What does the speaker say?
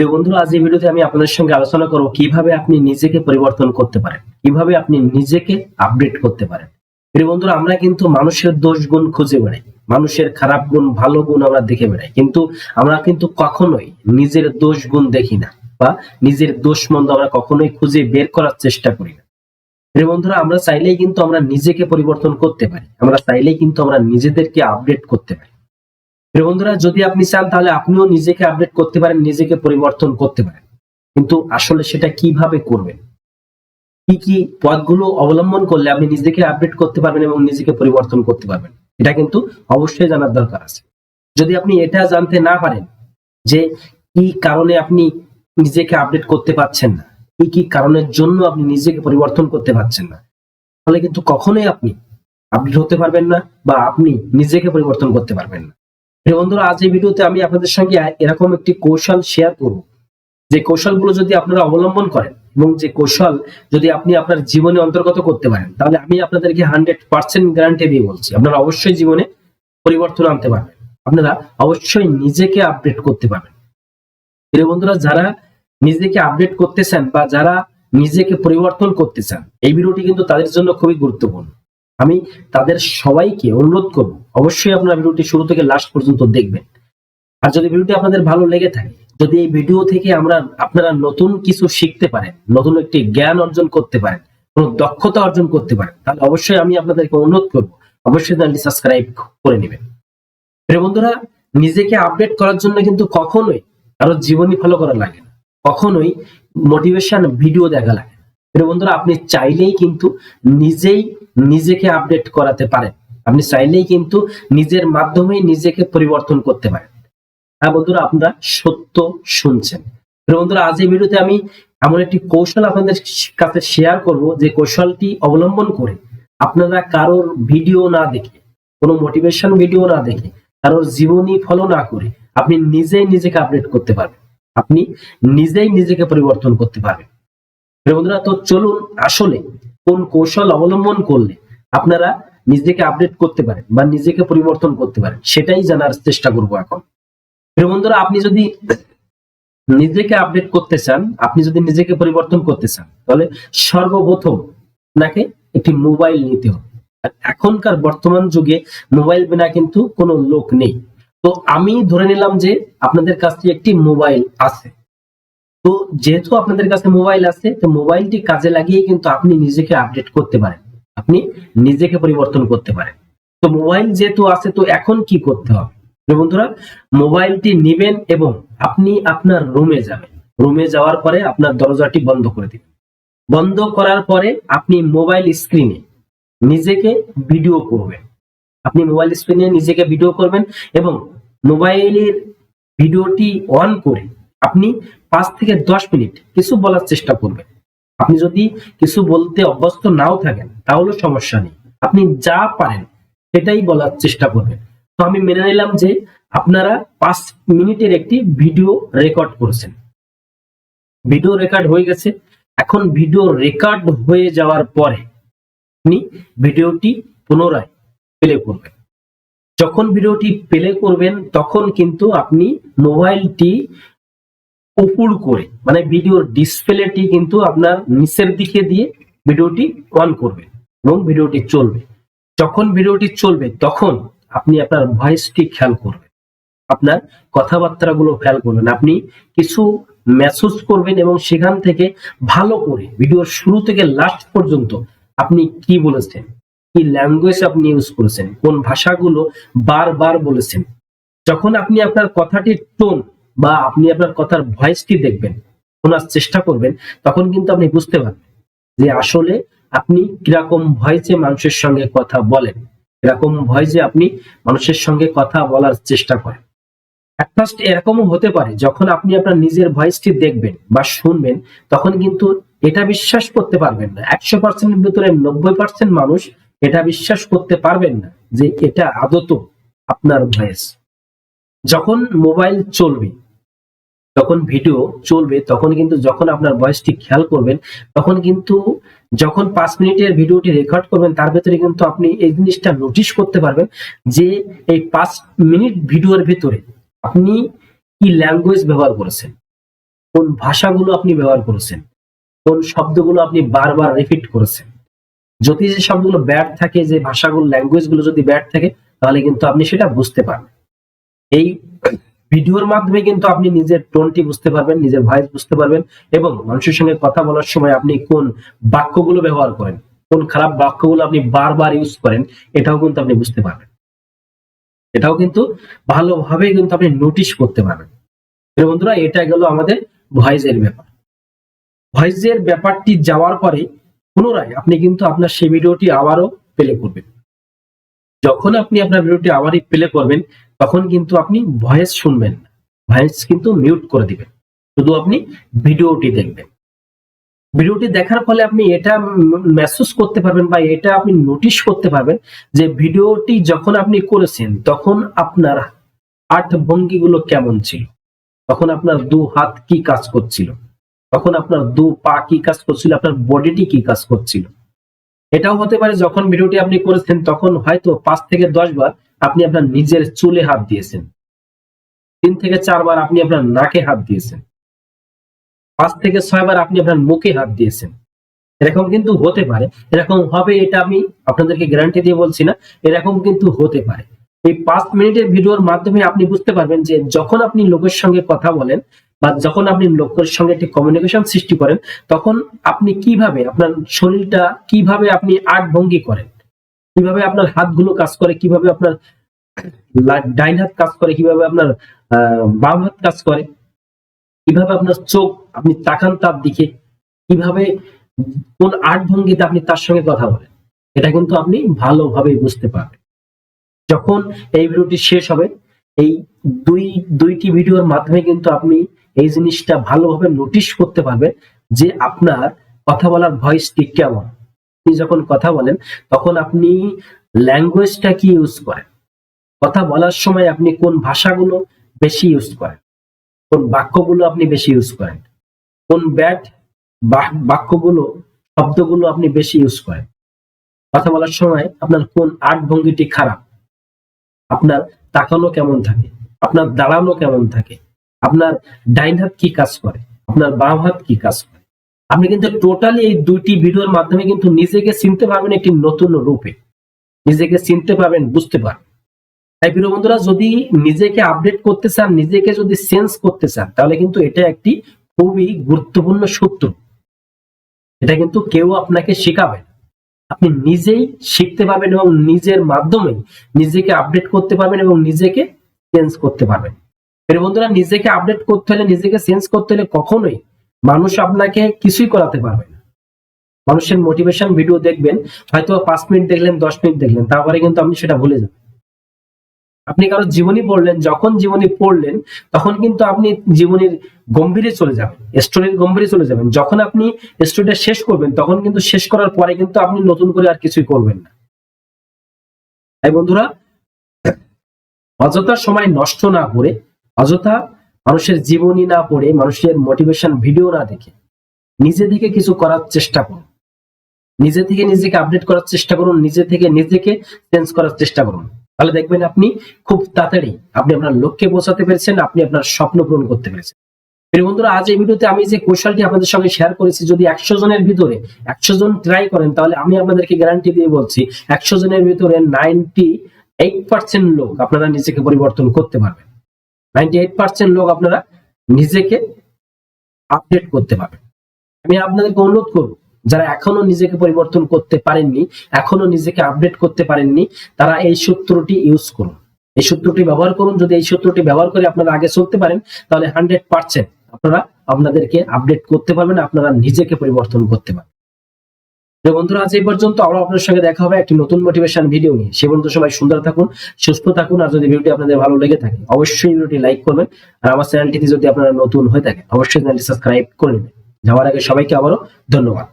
প্রিয় বন্ধুরা, আজ এই ভিডিওতে আমি আপনাদের সঙ্গে আলোচনা করব কিভাবে আপনি নিজেকে পরিবর্তন করতে পারেন, কিভাবে আপনি নিজেকে আপডেট করতে পারেন। প্রিয় বন্ধুরা, আমরা কিন্তু মানুষের দোষ গুণ খুঁজে বেড়াই, মানুষের খারাপ গুণ ভালো গুণ আমরা দেখে বেড়াই, কিন্তু আমরা কিন্তু কখনোই নিজের দোষ গুণ দেখি না বা নিজের দোষ মন্দ আমরা কখনোই খুঁজে বের করার চেষ্টা করি না। প্রিয় বন্ধুরা, আমরা চাইলেই কিন্তু আমরা নিজেকে পরিবর্তন করতে পারি, আমরা চাইলেই কিন্তু আমরা নিজেদেরকে আপডেট করতে পারি। প্রিয় বন্ধুরা, যদি আপনি চান তাহলে আপনিও নিজেকে আপডেট করতে পারেন, নিজেকে পরিবর্তন করতে পারেন, কিন্তু আসলে সেটা কিভাবে করবেন, কি কি পথগুলো অবলম্বন করলে আপনি নিজেকে আপডেট করতে পারবেন এবং নিজেকে পরিবর্তন করতে পারবেন, এটা কিন্তু অবশ্যই জানার দরকার আছে। যদি আপনি এটা জানতে না পারেন যে কি কারণে আপনি নিজেকে আপডেট করতে পারছেন না, কি কি কারণের জন্য আপনি নিজেকে পরিবর্তন করতে পারছেন না, তাহলে কিন্তু কখনোই আপনি আপডেট হতে পারবেন না বা আপনি নিজেকে পরিবর্তন করতে পারবেন না। প্রিয় বন্ধুরা, আজ এই ভিডিওতে আমি আপনাদের সঙ্গে এরকম একটি কৌশল শেয়ার করব, যে কৌশলগুলো যদি আপনারা অবলম্বন করেন এবং যে কৌশল যদি আপনি আপনার জীবনে অন্তর্গত করতে পারেন, তাহলে আমি আপনাদেরকে 100% গ্যারান্টি দিয়ে বলছি আপনারা অবশ্যই জীবনে পরিবর্তন আনতে পারবেন, আপনারা অবশ্যই নিজেকে আপডেট করতে পারবেন। প্রিয় বন্ধুরা, যারা নিজেকে আপডেট করতে চান বা যারা নিজেকে পরিবর্তন করতে চান, এই ভিডিওটি কিন্তু তাদের জন্য খুবই গুরুত্বপূর্ণ। আমি তাদের সবাইকে অনুরোধ করব অবশ্যই আপনারা ভিডিওটি শুরু থেকে লাস্ট পর্যন্ত দেখবেন। আর যদি ভিডিওটি আপনাদের ভালো লেগে থাকে, যদি এই ভিডিও থেকে আপনারা নতুন কিছু শিখতে পারেন, নতুন একটি জ্ঞান অর্জন করতে পারেন, কোনো দক্ষতা অর্জন করতে পারেন, তাহলে অবশ্যই আমি আপনাদেরকে অনুরোধ করব অবশ্যই চ্যানেলটি সাবস্ক্রাইব করে নেবেন। প্রিয় বন্ধুরা, নিজেকে আপডেট করার জন্য কিন্তু কখনোই কারো জীবনী ফলো করা লাগে না, কখনোই মোটিভেশন ভিডিও দেখা লাগে না। প্রিয় বন্ধুরা, আপনি চাইলেই কিন্তু নিজেই নিজেকে আপডেট করাতে পারেন, আপনি চাইলেই কিন্তু নিজের মাধ্যমে নিজেকে পরিবর্তন করতে পারেন। হ্যাঁ বন্ধুরা, আপনারা সত্য শুনছেন। প্রিয় বন্ধুরা, আজ এই ভিডিওতে আমি এমন একটি কৌশল আপনাদের কাছে শেয়ার করব, যে কৌশলটি অবলম্বন করে আপনারা কারোর ভিডিও না দেখে, কোনো মোটিভেশন ভিডিও না দেখে, কারোর জীবনী ফলো না করে আপনি নিজেই নিজেকে আপডেট করতে পারবেন, আপনি নিজেই নিজেকে পরিবর্তন করতে পারবেন। প্রিয় বন্ধুরা, তো চলুন আসলে কোন কৌশল অবলম্বন করলে আপনারা নিজেকে আপডেট করতে পারেন বা নিজেকে পরিবর্তন করতে পারেন, সেটাই জানার চেষ্টা করব এখন। প্রিয় বন্ধুরা, আপনি যদি নিজেকে আপডেট করতে চান, আপনি যদি নিজেকে পরিবর্তন করতে চান, তাহলে সর্বপ্রথম আপনাকে একটি মোবাইল নিতে হবে। আর এখনকার বর্তমান যুগে মোবাইল বিনা কিন্তু কোনো লোক নেই। তো আমি ধরে নিলাম যে আপনাদের কাছে একটি মোবাইল আছে। তো যেহেতু আপনাদের কাছে মোবাইল আছে, তো মোবাইলটি কাজে লাগিয়ে কিন্তু আপনি নিজেকে আপডেট করতে পারেন, আপনি নিজেকে পরিবর্তন করতে পারেন। তো মোবাইল যেহেতু আছে, তো এখন কি করতে হবে? বন্ধুরা, মোবাইলটি নিবেন এবং আপনি আপনার রুমে যাবেন। রুমে যাওয়ার পরে আপনার দরজাটি বন্ধ করে দিবেন। বন্ধ করার পরে আপনি মোবাইল স্ক্রিনে নিজেকে ভিডিও করবেন, আপনি মোবাইল স্ক্রিনে নিজেকে ভিডিও করবেন এবং মোবাইলের ভিডিওটি অন করে আপনি 5 থেকে 10 মিনিট কিছু বলার চেষ্টা করবেন। আপনি যদি কিছু বলতে অভ্যস্ত নাও থাকেন তাহলে সমস্যা নেই, আপনি যা পারেন সেটাই বলার চেষ্টা করবেন। তো আমি মেনে নিলাম যে আপনারা 5 মিনিটের একটি ভিডিও রেকর্ড করেছেন, ভিডিও রেকর্ড হয়ে গেছে। এখন ভিডিও রেকর্ড হয়ে যাওয়ার পরে আপনি ভিডিওটি পুনরায় প্লে করবেন। যখন ভিডিওটি প্লে করবেন তখন কিন্তু আপনি মোবাইলটি উপর করে, মানে ভিডিওর ডিসপ্লেটি কিন্তু আপনার নিচের দিকে দিয়ে ভিডিওটি অন করবেন এবং ভিডিওটি চলবে। যখন ভিডিওটি চলবে তখন আপনি আপনার ভয়েসটি খেয়াল করবেন, আপনার কথাবার্তা গুলো খেয়াল করবেন, আপনি কিছু মেসেজ করবেন এবং সেখান থেকে ভালো করে ভিডিওর শুরু থেকে লাস্ট পর্যন্ত আপনি কি বলেছেন, কি ল্যাঙ্গুয়েজ আপনি ইউজ করেছেন, কোন ভাষাগুলো বারবার বলেছেন। যখন আপনি আপনার কথাটির টোন বা আপনি আপনার কথার ভয়েসটি দেখবেন, শোনার চেষ্টা করবেন, তখন কিন্তু আপনি বুঝতে পারবেন যে আসলে আপনি কিরকম ভয়েসে মানুষের সঙ্গে কথা বলেন, কিরকম ভয়েসে আপনি মানুষের সঙ্গে কথা বলার চেষ্টা করেন। ফার্স্ট এরকমও হতে পারে যখন আপনি আপনার নিজের ভয়েসটি দেখবেন বা শুনবেন, তখন কিন্তু এটা বিশ্বাস করতে পারবেন না, 100% ভিতরে 90% মানুষ এটা বিশ্বাস করতে পারবেন না যে এটা আদত আপনার ভয়েস। যখন মোবাইল চলবে, যখন ভিডিও চলবে, তখন কিন্তু যখন আপনার ভয়েসটি খেয়াল করবেন, তখন কিন্তু যখন 5 মিনিটের ভিডিওটি রেকর্ড করবেন তার ভিতরে কিন্তু আপনি এই জিনিসটা নোটিশ করতে পারবেন যে এই 5 মিনিট ভিডিওর ভিতরে আপনি কি ল্যাঙ্গুয়েজ ব্যবহার করেছেন, কোন ভাষাগুলো আপনি ব্যবহার করেছেন, কোন শব্দগুলো আপনি বারবার রিপিট করেছেন। যদি যে শব্দগুলো ব্যাড থাকে, যে ভাষাগুলো ল্যাঙ্গুয়েজ গুলো যদি ব্যাড থাকে, তাহলে কিন্তু আপনি সেটা বুঝতে পারবেন। এই ভিডিওর মাধ্যমে কিন্তু আপনি নিজের টোনটি বুঝতে পারবেন, নিজের ভয়েস বুঝতে পারবেন, এবং মানুষের সঙ্গে কথা বলার সময় আপনি কোন বাক্যগুলো ব্যবহার করেন, কোন খারাপ বাক্যগুলো আপনি বারবার ইউজ করেন, এটাও কিন্তু আপনি বুঝতে পারবেন। এটাও কিন্তু ভালোভাবে কিন্তু আপনি নোটিশ করতে পারবেন। বন্ধুরা, এটা গেল আমাদের ভয়েসের ব্যাপার। ভয়েসের ব্যাপারটি যাওয়ার পরে পুনরায় আপনি কিন্তু আপনার সেই ভিডিওটি আবারও প্লে করবেন। যখন আপনি আপনার ভিডিওটি আবারই প্লে করবেন, তখন কিন্তু আপনি ভয়েস শুনবেন না, ভয়েস কিন্তু মিউট করে দিবেন, শুধু আপনি ভিডিওটি দেখবেন। ভিডিওটি দেখার ফলে আপনি এটা মেসেজ করতে পারবেন বা এটা আপনি নোটিশ করতে পারবেন যে ভিডিওটি যখন আপনি করেছেন তখন আপনার হাত ভঙ্গিগুলো কেমন ছিল, তখন আপনার দু হাত কি কাজ করছিল, তখন আপনার দু পা কি কাজ করছিল, আপনার বডিটি কি কাজ করছিল। এটাও হতে পারে যখন ভিডিওটি আপনি করেছেন তখন হয়তো 5 থেকে 10 বার আপনি আপনার নিজের চুলে হাত দিয়েছেন, 3 থেকে 4 বার আপনি আপনার নাকে হাত দিয়েছেন, 5 থেকে 6 বার আপনি আপনার মুখে হাত দিয়েছেন। এরকম কিন্তু হতে পারে, এরকম হবে এটা আমি আপনাদেরকে গ্যারান্টি দিয়ে বলছি না, এরকম কিন্তু হতে পারে। এই 5 মিনিটের ভিডিওর মাধ্যমে আপনি বুঝতে পারবেন যে যখন আপনি লোকের সঙ্গে কথা বলেন বা যখন আপনি লোকের সঙ্গে একটি কমিউনিকেশন সৃষ্টি করেন, তখন আপনি কিভাবে আপনার শরীরটা, কিভাবে আপনি আট ভঙ্গি করেন, কিভাবে আপনার হাতগুলো কাজ করে, কিভাবে আপনার ডাইন হাত কাজ করে, কিভাবে আপনার বাম হাত কাজ করে, কিভাবে আপনার চোখ আপনি তাকান তার দিকে, কিভাবে কোন আট ভঙ্গিতে আপনি তার সঙ্গে কথা বলেন, এটা কিন্তু আপনি ভালোভাবে বুঝতে পারবেন। যখন এই ভিডিওটি শেষ হবে, এই দুইটি ভিডিওর মাধ্যমে কিন্তু আপনি এই জিনিসটা ভালোভাবে নোটিশ করতে পারবেন যে আপনার কথা বলার ভয়েসটি কেমন। আপনি যখন কথা বলেন তখন আপনি ল্যাঙ্গুয়েজটা কি ইউজ করেন, কথা বলার সময় আপনি কোন ভাষাগুলো বেশি ইউজ করেন, কোন বাক্যগুলো আপনি বেশি ইউজ করেন, কোন ব্যাড বাক্যগুলো, শব্দগুলো আপনি বেশি ইউজ করেন, কথা বলার সময় আপনার কোন আট ভঙ্গিটি খারাপ, আপনার তাকানো কেমন থাকে, আপনার দাঁড়ানো কেমন থাকে, আপনার ডাইন হাত কি কাজ করে, আপনার বাম হাত কি কাজ করে। আপনি কিন্তু টোটালি এই দুইটি ভিডিওর মাধ্যমে কিন্তু নিজেকে চিনতে পারবেন একটি নতুন রূপে, নিজেকে চিনতে পারবেন, বুঝতে পারবেন। তাই প্রিয় বন্ধুরা, যদি নিজেকে আপডেট করতে চান, নিজেকে যদি চেঞ্জ করতে চান, তাহলে কিন্তু এটা একটি খুবই গুরুত্বপূর্ণ সূত্র। এটা কিন্তু কেউ আপনাকে শেখাবে না, আপনি নিজেই শিখতে পারবেন এবং নিজের মাধ্যমে নিজেকে আপডেট করতে পারবেন এবং নিজেকে চেঞ্জ করতে পারবেন। প্রিয় বন্ধুরা, নিজেকে আপডেট করতে হলে, নিজেকে চেঞ্জ করতে হলে কখনোই মানুষ আপনাকে কিছুই করাতে পারবে না। মানুষের মোটিভেশন ভিডিও দেখবেন, হয়তো 5 মিনিট দেখলেন, 10 মিনিট দেখলেন, তারপরে কিন্তু আপনি সেটা ভুলে যাবেন। আপনি কারো জীবনী পড়লেন, যখন জীবনী পড়লেন তখন কিন্তু আপনি জীবনীর গম্ভীরে চলে যাবেন, স্টোরির গম্ভীরে চলে যাবেন। যখন আপনি স্টোরিটা শেষ করবেন তখন কিন্তু শেষ করার পরে কিন্তু আপনি নতুন করে আর কিছুই করবেন না। তাই বন্ধুরা, অযথা সময় নষ্ট না করে, অযথা মানুষের জীবনী না পড়ে, মানুষের মোটিভেশন ভিডিও না দেখে নিজে থেকে কিছু করার চেষ্টা করুন, নিজে থেকে নিজেকে আপডেট করার চেষ্টা করুন, নিজে থেকে নিজেকে চেঞ্জ করার চেষ্টা করুন। তাহলে দেখবেন আপনি খুব তাড়াতাড়ি আপনি আপনার লক্ষ্যে পৌঁছাতে পেরেছেন, আপনি আপনার স্বপ্ন পূরণ করতে পেরেছেন। প্রিয় বন্ধুরা, আজ এই ভিডিওতে আমি যে কৌশলটি আপনাদের সঙ্গে শেয়ার করেছি, যদি 100 জনের ভিতরে 100 জন ট্রাই করেন, তাহলে আমি আপনাদেরকে গ্যারান্টি দিয়ে বলছি 100 জনের ভিতরে 98% লোক আপনারা নিজেকে পরিবর্তন করতে পারবেন। 98% লোক আপনারা নিজেকে আপডেট করতে পারবেন। আমি আপনাদেরকে অনুরোধ করব, যারা এখনো নিজেকে পরিবর্তন করতে পারেননি, এখনো নিজেকে আপডেট করতে পারেননি, তারা এই সূত্রটি ইউজ করুন, এই সূত্রটি ব্যবহার করুন। যদি এই সূত্রটি ব্যবহার করে আপনারা আগে চলতে পারেন, তাহলে 100% আপনারা আপনাদেরকে আপডেট করতে পারবেন, আপনারা নিজেকে পরিবর্তন করতে পারবেন। বন্ধুরা, আজ এই পর্যন্ত। আবার আপনার সঙ্গে দেখা হবে একটি নতুন মোটিভেশন ভিডিও নিয়ে। সে পর্যন্ত সবাই সুন্দর থাকুন, সুস্থ থাকুন। আর যদি ভিডিওটি আপনাদের ভালো লেগে থাকে, অবশ্যই ভিডিওটি লাইক করবেন। আর আমার চ্যানেলটিতে যদি আপনারা নতুন হয়ে থাকে, অবশ্যই চ্যানেলটি সাবস্ক্রাইব করে নেবেন। যাওয়ার আগে সবাইকে আবারও ধন্যবাদ।